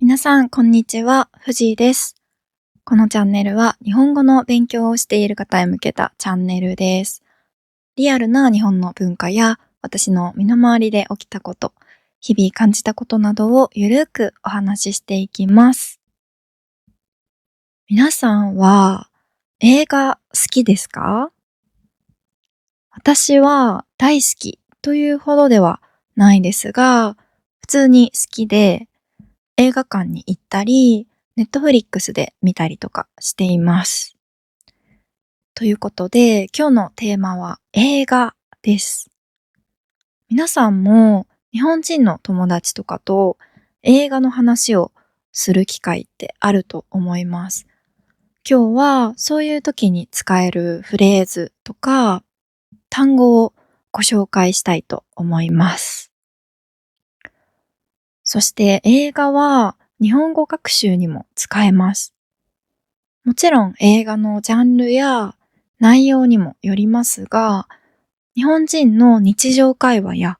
皆さん、こんにちは。藤井です。このチャンネルは日本語の勉強をしている方へ向けたチャンネルです。リアルな日本の文化や私の身の回りで起きたこと、日々感じたことなどをゆるくお話ししていきます。皆さんは映画好きですか？私は大好きというほどではないですが、普通に好きで映画館に行ったり、ネットフリックスで見たりとかしています。ということで、今日のテーマは映画です。皆さんも日本人の友達とかと映画の話をする機会ってあると思います。今日はそういう時に使えるフレーズとか単語をご紹介したいと思います。そして映画は日本語学習にも使えます。もちろん映画のジャンルや内容にもよりますが、日本人の日常会話や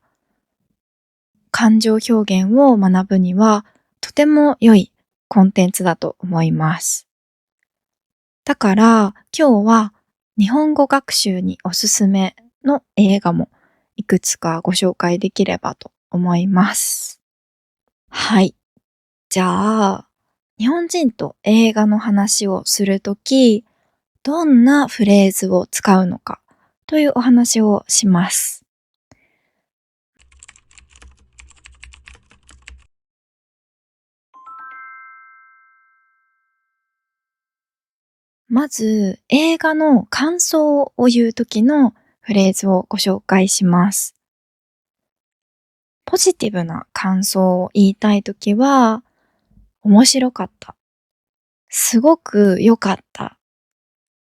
感情表現を学ぶにはとても良いコンテンツだと思います。だから今日は日本語学習におすすめの映画もいくつかご紹介できればと思います。はい。じゃあ、日本人と映画の話をするとき、どんなフレーズを使うのかというお話をします。まず、映画の感想を言うときのフレーズをご紹介します。ポジティブな感想を言いたいときは、面白かった、すごく良かった、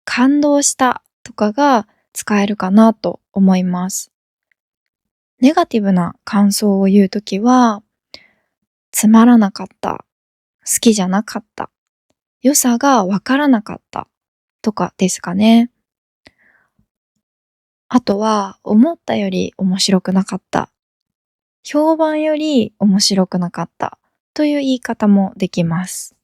感動したとかが使えるかなと思います。ネガティブな感想を言うときは、つまらなかった、好きじゃなかった、良さがわからなかったとかですかね。あとは、思ったより面白くなかった、評判より面白くなかったという言い方もできます。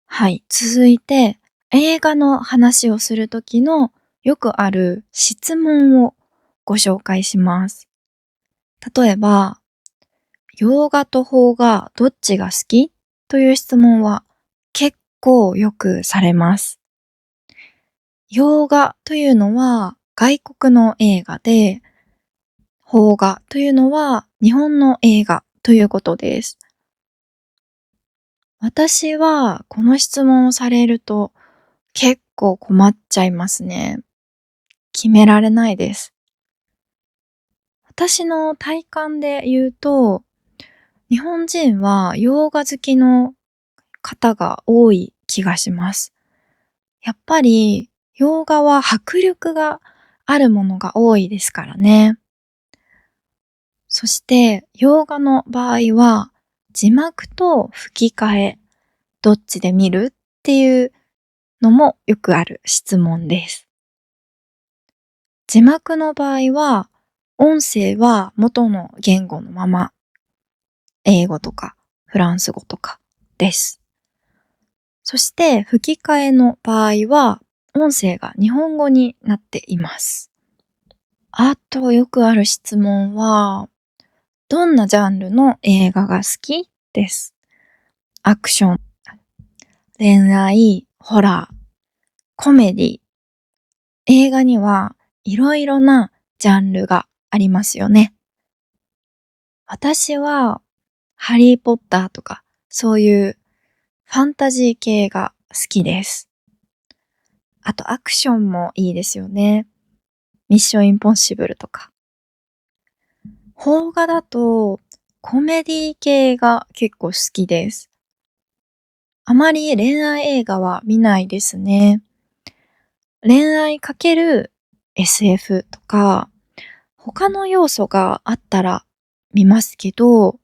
はい、続いて映画の話をするときのよくある質問をご紹介します。例えば、洋画と邦画どっちが好きという質問は結構よくされます。洋画というのは外国の映画で、邦画というのは日本の映画ということです。私はこの質問をされると結構困っちゃいますね。決められないです。私の体感で言うと、日本人は洋画好きの方が多い気がします。やっぱり洋画は迫力があるものが多いですからね。そして洋画の場合は字幕と吹き替えどっちで見るっていうのもよくある質問です。字幕の場合は音声は元の言語のまま、英語とかフランス語とかです。そして吹き替えの場合は音声が日本語になっています。あとよくある質問は、どんなジャンルの映画が好きです。アクション、恋愛、ホラー、コメディ。映画にはいろいろなジャンルがありますよね。私はハリーポッターとかそういうファンタジー系が好きです。あとアクションもいいですよね。ミッションインポッシブルとか。邦画だとコメディ系が結構好きです。あまり恋愛映画は見ないですね。恋愛かける SF とか、他の要素があったら見ますけど、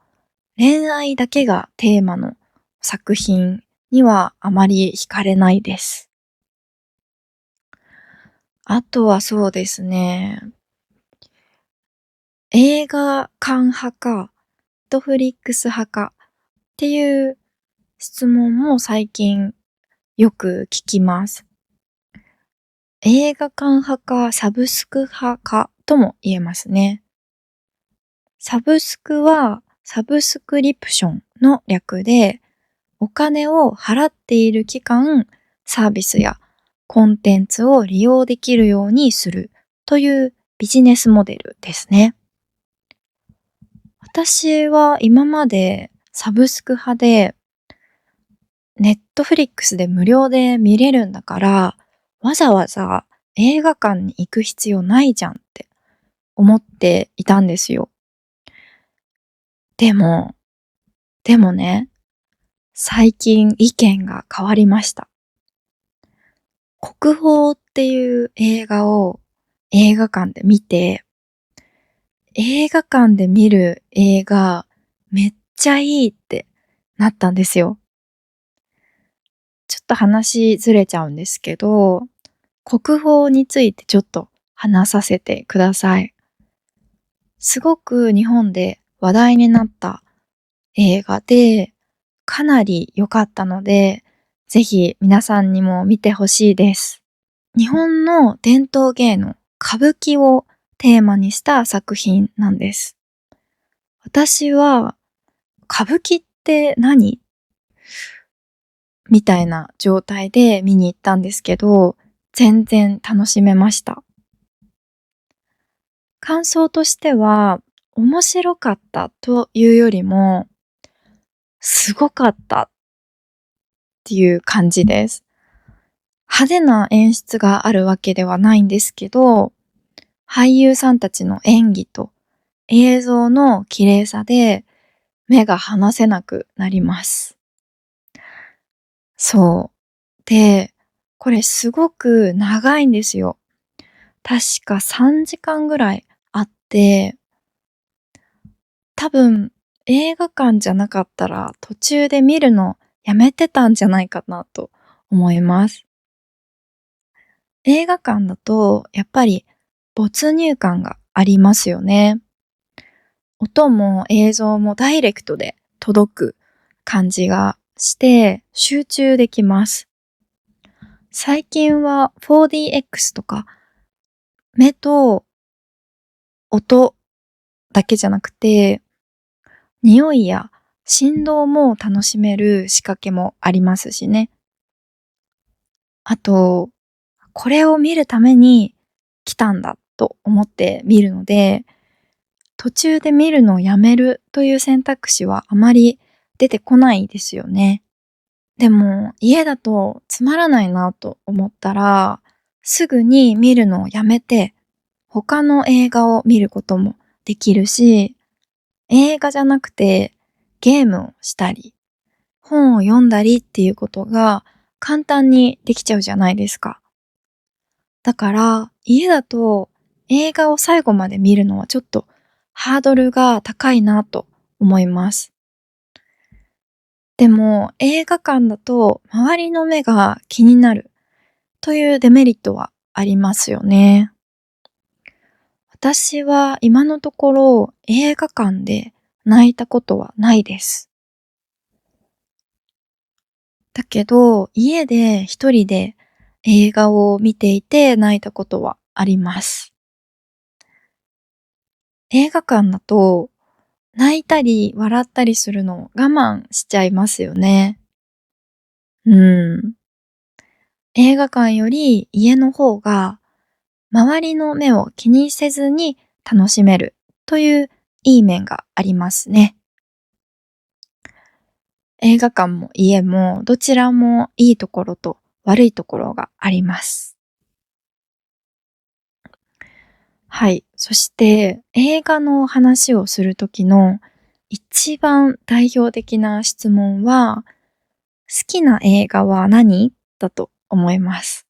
恋愛だけがテーマの作品にはあまり惹かれないです。あとはそうですね。映画館派かトフリックス派かっていう質問も最近よく聞きます。映画館派かサブスク派かとも言えますね。サブスクはサブスクリプションの略で、お金を払っている期間、サービスやコンテンツを利用できるようにするというビジネスモデルですね。私は今までサブスク派で、ネットフリックスで無料で見れるんだから、わざわざ映画館に行く必要ないじゃんって思っていたんですよ。でも、でもね、最近意見が変わりました。国宝っていう映画を映画館で見て、映画館で見る映画めっちゃいいってなったんですよ。ちょっと話ずれちゃうんですけど、国宝についてちょっと話させてください。すごく日本で話題になった映画で、かなり良かったので、ぜひ皆さんにも見てほしいです。日本の伝統芸能、歌舞伎をテーマにした作品なんです。私は、歌舞伎って何みたいな状態で見に行ったんですけど、全然楽しめました。感想としては、面白かったというよりも、すごかったっていう感じです。派手な演出があるわけではないんですけど、俳優さんたちの演技と映像の綺麗さで目が離せなくなります。そう。で、これすごく長いんですよ。確か3時間ぐらいあって、多分映画館じゃなかったら途中で見るのやめてたんじゃないかなと思います。映画館だとやっぱり没入感がありますよね。音も映像もダイレクトで届く感じがして集中できます。最近は 4DX とか目と音だけじゃなくて匂いや振動も楽しめる仕掛けもありますしね。あと、これを見るために来たんだと思って見るので、途中で見るのをやめるという選択肢はあまり出てこないですよね。でも家だとつまらないなと思ったら、すぐに見るのをやめて他の映画を見ることもできるし、映画じゃなくてゲームをしたり、本を読んだりっていうことが簡単にできちゃうじゃないですか。だから家だと映画を最後まで見るのはちょっとハードルが高いなと思います。でも映画館だと周りの目が気になるというデメリットはありますよね。私は今のところ映画館で泣いたことはないです。だけど家で一人で映画を見ていて泣いたことはあります。映画館だと泣いたり笑ったりするのを我慢しちゃいますよね。うん。映画館より家の方が周りの目を気にせずに楽しめるといういい面がありますね。映画館も家もどちらもいいところと悪いところがあります。はい。そして映画の話をするときの一番代表的な質問は、好きな映画は何？だと思います。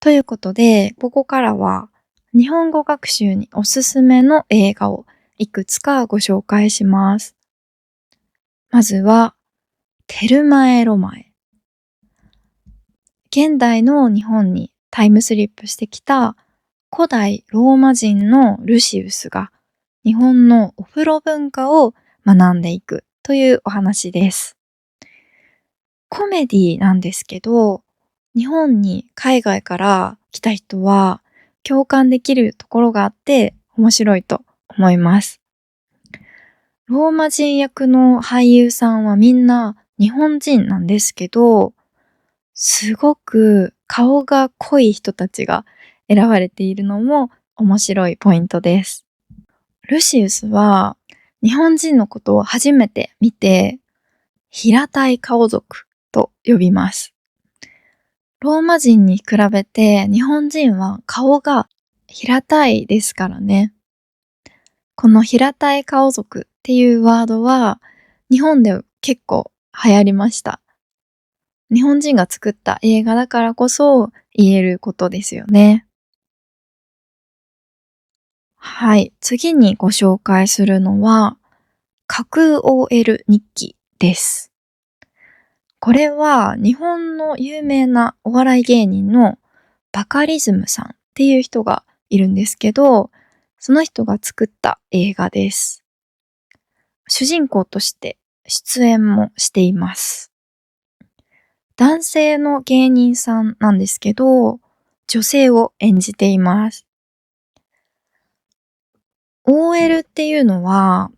ということで、ここからは日本語学習におすすめの映画をいくつかご紹介します。まずは、テルマエロマエ。現代の日本にタイムスリップしてきた古代ローマ人のルシウスが日本のお風呂文化を学んでいくというお話です。コメディなんですけど、日本に海外から来た人は共感できるところがあって面白いと思います。ローマ人役の俳優さんはみんな日本人なんですけど、すごく顔が濃い人たちが選ばれているのも面白いポイントです。ルシウスは日本人のことを初めて見て、平たい顔族と呼びます。ローマ人に比べて日本人は顔が平たいですからね。この平たい顔族っていうワードは日本で結構流行りました。日本人が作った映画だからこそ言えることですよね。はい、次にご紹介するのは架空 OL 日記です。これは日本の有名なお笑い芸人のバカリズムさんっていう人がいるんですけど、その人が作った映画です。主人公として出演もしています。男性の芸人さんなんですけど、女性を演じています。OL っていうのは、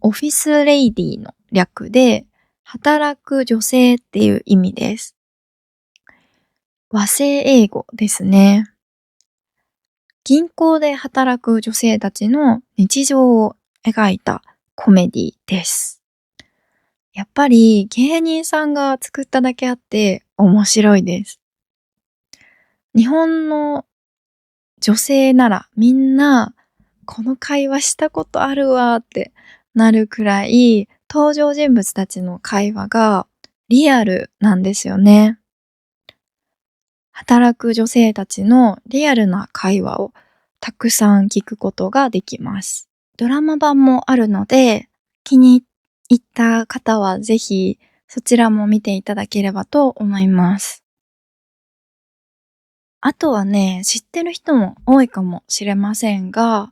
オフィスレイディの略で、働く女性っていう意味です。和製英語ですね。銀行で働く女性たちの日常を描いたコメディです。やっぱり芸人さんが作っただけあって面白いです。日本の女性ならみんなこの会話したことあるわってなるくらい登場人物たちの会話がリアルなんですよね。働く女性たちのリアルな会話をたくさん聞くことができます。ドラマ版もあるので、気に入った方はぜひそちらも見ていただければと思います。あとはね、知ってる人も多いかもしれませんが、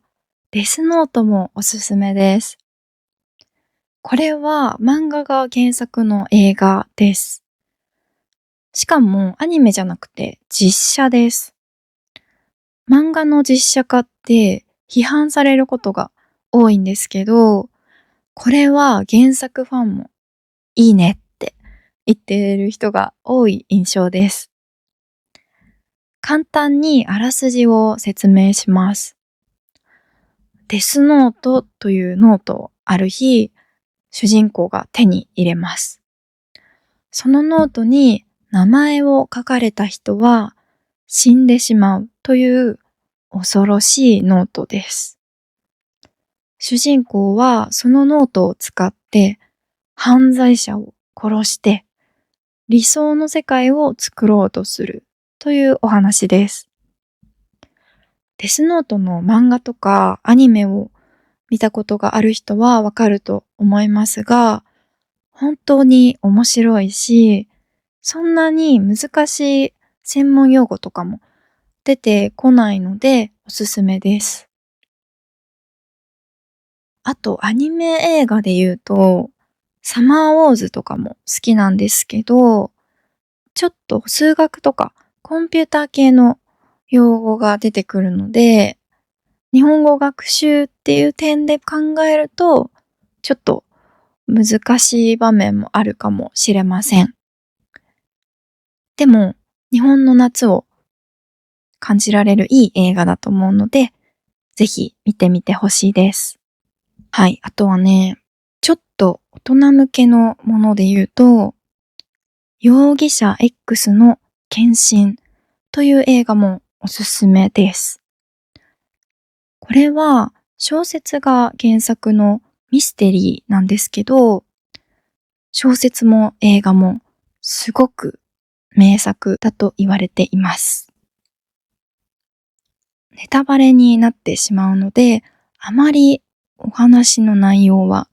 デスノートもおすすめです。これは漫画が原作の映画です。しかもアニメじゃなくて実写です。漫画の実写化って批判されることが多いんですけど、これは原作ファンもいいねって言ってる人が多い印象です。簡単にあらすじを説明します。デスノートというノートをある日、主人公が手に入れます。そのノートに名前を書かれた人は死んでしまうという恐ろしいノートです。主人公はそのノートを使って犯罪者を殺して理想の世界を作ろうとするというお話です。デスノートの漫画とかアニメを見たことがある人はわかると思いますが、本当に面白いし、そんなに難しい専門用語とかも出てこないのでおすすめです。あとアニメ映画で言うと、サマーウォーズとかも好きなんですけど、ちょっと数学とかコンピューター系の用語が出てくるので、日本語学習っていう点で考えると、ちょっと難しい場面もあるかもしれません。でも、日本の夏を感じられるいい映画だと思うので、ぜひ見てみてほしいです。はい、あとはね、ちょっと大人向けのもので言うと、容疑者 X の献身という映画もおすすめです。これは小説が原作のミステリーなんですけど、小説も映画もすごく名作だと言われています。ネタバレになってしまうので、あまりお話の内容は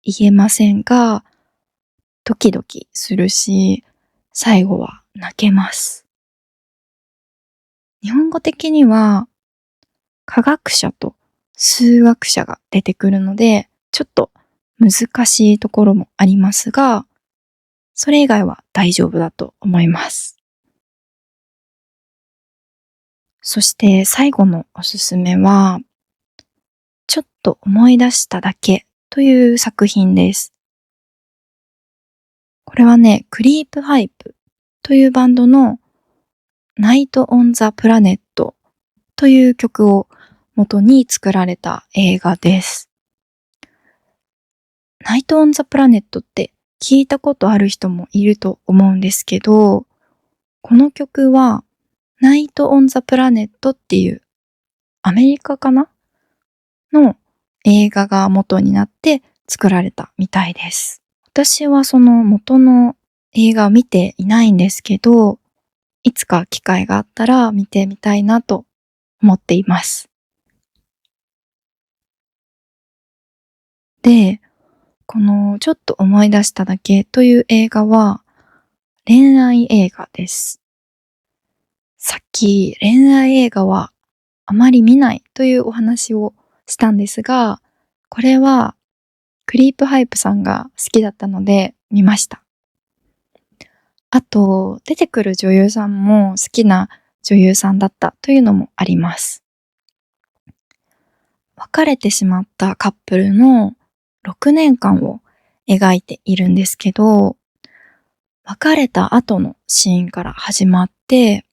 言えませんが、ドキドキするし、最後は泣けます。日本語的には科学者と数学者が出てくるので、ちょっと難しいところもありますが、それ以外は大丈夫だと思います。そして最後のおすすめは、ちょっと思い出しただけという作品です。これはね、クリープハイプというバンドのナイト・オン・ザ・プラネットという曲を元に作られた映画です。ナイト・オン・ザ・プラネットって聞いたことある人もいると思うんですけど、この曲はナイト・オン・ザ・プラネットっていうアメリカかなの映画が元になって作られたみたいです。私はその元の映画を見ていないんですけど、いつか機会があったら見てみたいなと思っています。で、このちょっと思い出しただけという映画は恋愛映画です。さっき恋愛映画はあまり見ないというお話をしたんですが、これはクリープハイプさんが好きだったので見ました。あと、出てくる女優さんも好きな女優さんだったというのもあります。別れてしまったカップルの6年間を描いているんですけど、別れた後のシーンから始まって、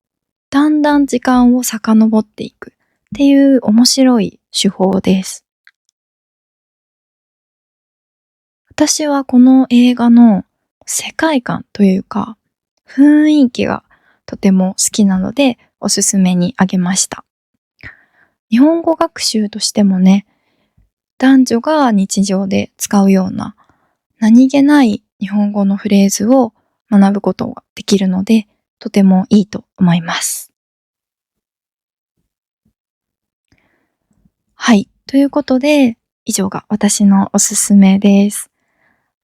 だんだん時間を遡っていくっていう面白い手法です。私はこの映画の世界観というか、雰囲気がとても好きなのでおすすめにあげました。日本語学習としてもね、男女が日常で使うような何気ない日本語のフレーズを学ぶことができるので、とてもいいと思います。はい。ということで、以上が私のおすすめです。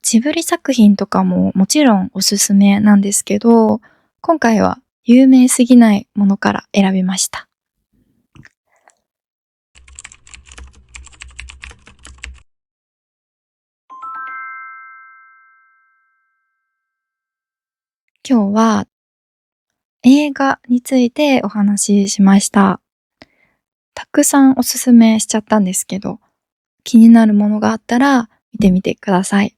ジブリ作品とかももちろんおすすめなんですけど、今回は有名すぎないものから選びました。今日は映画についてお話ししました。たくさんおすすめしちゃったんですけど、気になるものがあったら見てみてください。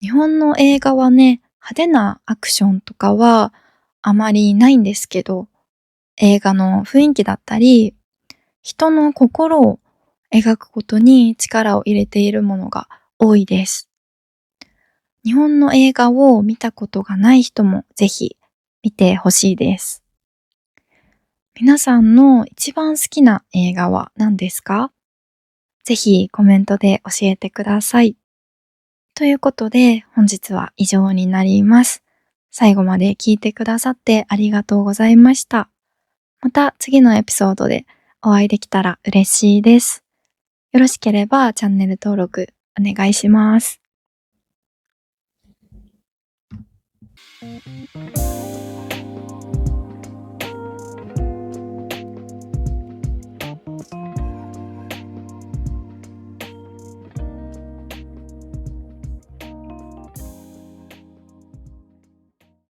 日本の映画はね、派手なアクションとかはあまりないんですけど、映画の雰囲気だったり、人の心を描くことに力を入れているものが多いです。日本の映画を見たことがない人もぜひ見てほしいです。皆さんの一番好きな映画は何ですか？ぜひコメントで教えてください。ということで本日は以上になります。最後まで聞いてくださってありがとうございました。また次のエピソードでお会いできたら嬉しいです。よろしければチャンネル登録お願いします。